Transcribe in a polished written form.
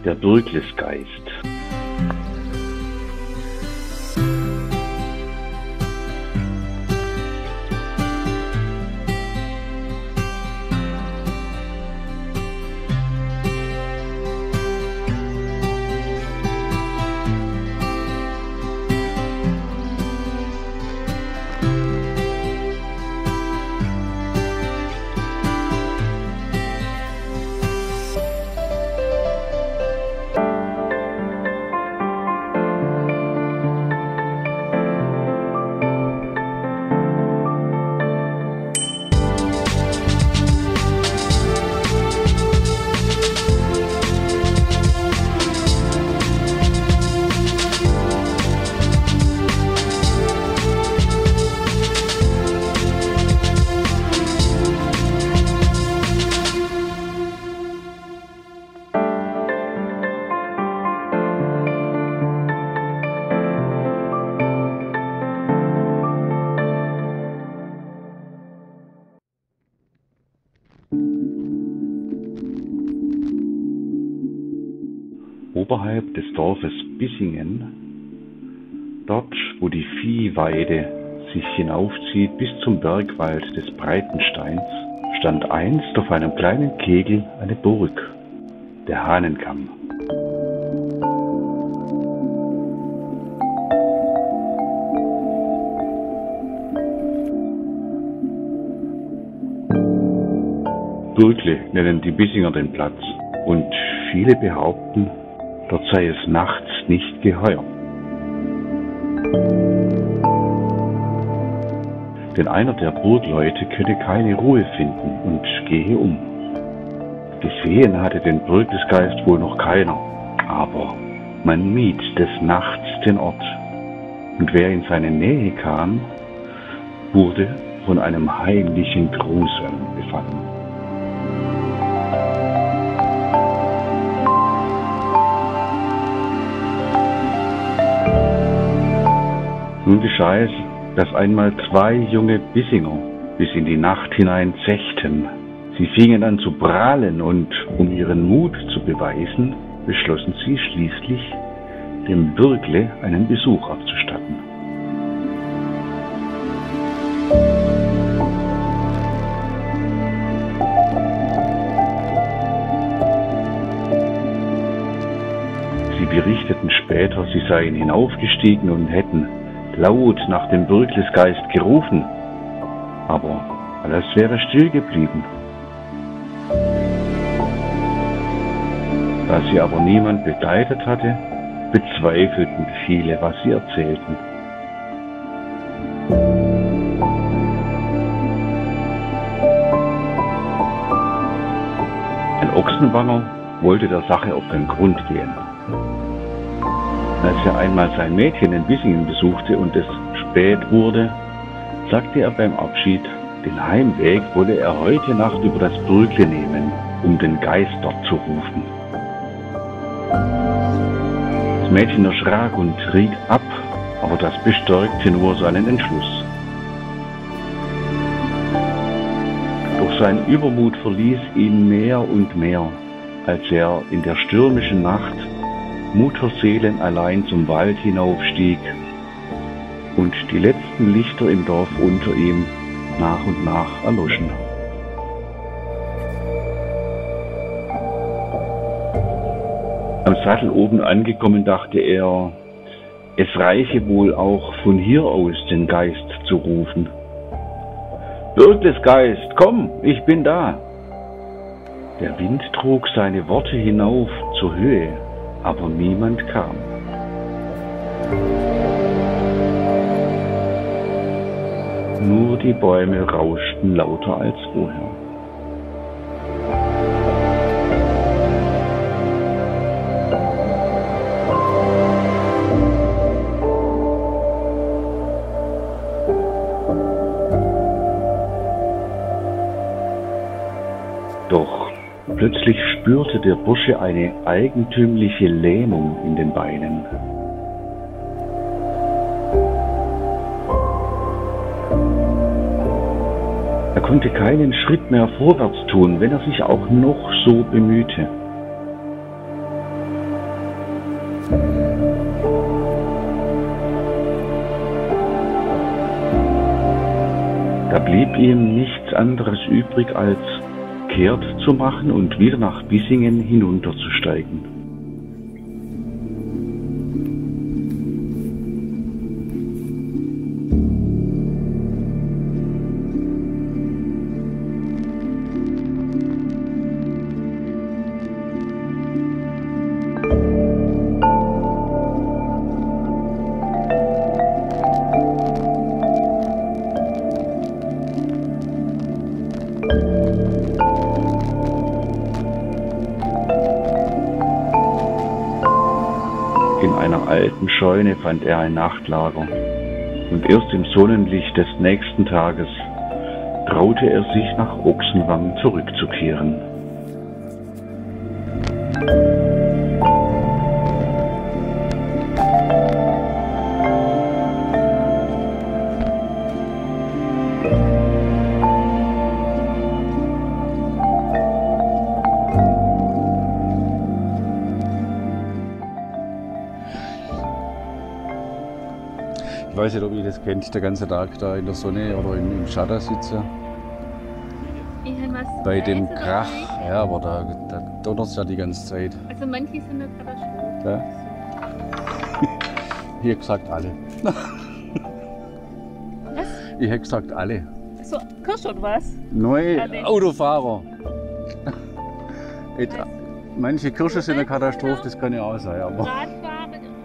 Der Burglesgeist. Oberhalb des Dorfes Bissingen, dort wo die Viehweide sich hinaufzieht bis zum Bergwald des Breitensteins, stand einst auf einem kleinen Kegel eine Burg, der Hahnenkamm. Burgle nennen die Bissinger den Platz und viele behaupten, dort sei es nachts nicht geheuer. Denn einer der Burgleute könne keine Ruhe finden und gehe um. Gesehen hatte den Burglesgeist wohl noch keiner, aber man mied des Nachts den Ort. Und wer in seine Nähe kam, wurde von einem heimlichen Gruseln befallen. Nun geschah es, dass einmal zwei junge Bissinger bis in die Nacht hinein zechten. Sie fingen an zu prahlen und, um ihren Mut zu beweisen, beschlossen sie schließlich, dem Burgle einen Besuch abzustatten. Sie berichteten später, sie seien hinaufgestiegen und hätten laut nach dem Burglesgeist gerufen, aber alles wäre still geblieben. Da sie aber niemand begleitet hatte, bezweifelten viele, was sie erzählten. Ein Ochsenwanger wollte der Sache auf den Grund gehen. Als er einmal sein Mädchen in Bissingen besuchte und es spät wurde, sagte er beim Abschied, den Heimweg wolle er heute Nacht über das Burgle nehmen, um den Geist dort zu rufen. Das Mädchen erschrak und riet ab, aber das bestärkte nur seinen Entschluss. Doch sein Übermut verließ ihn mehr und mehr, als er in der stürmischen Nacht Mutterseelen allein zum Wald hinaufstieg und die letzten Lichter im Dorf unter ihm nach und nach erloschen. Am Sattel oben angekommen dachte er, es reiche wohl auch von hier aus den Geist zu rufen. Burglesgeist, komm, ich bin da! Der Wind trug seine Worte hinauf zur Höhe, aber niemand kam. Nur die Bäume rauschten lauter als vorher. Doch plötzlich spürte der Bursche eine eigentümliche Lähmung in den Beinen. Er konnte keinen Schritt mehr vorwärts tun, wenn er sich auch noch so bemühte. blieb ihm nichts anderes übrig, als kehrt zu machen und wieder nach Bissingen hinunterzusteigen. In einer alten Scheune fand er ein Nachtlager, und erst im Sonnenlicht des nächsten Tages traute er sich nach Ochsenwang zurückzukehren. Ich weiß nicht, ob ihr das kennt, den ganzen Tag da in der Sonne oder im Schatten sitzen. Bei dem Krach, ja, aber da donnert es ja die ganze Zeit. Also manche sind eine Katastrophe. Ja. Ich hätte gesagt alle. Was? Ich hätte gesagt alle. So, Kirsch oder was? Neue Alle. Autofahrer. Manche Kirche sind eine Katastrophe, das kann ja auch sein. Aber Radfahrer genauso.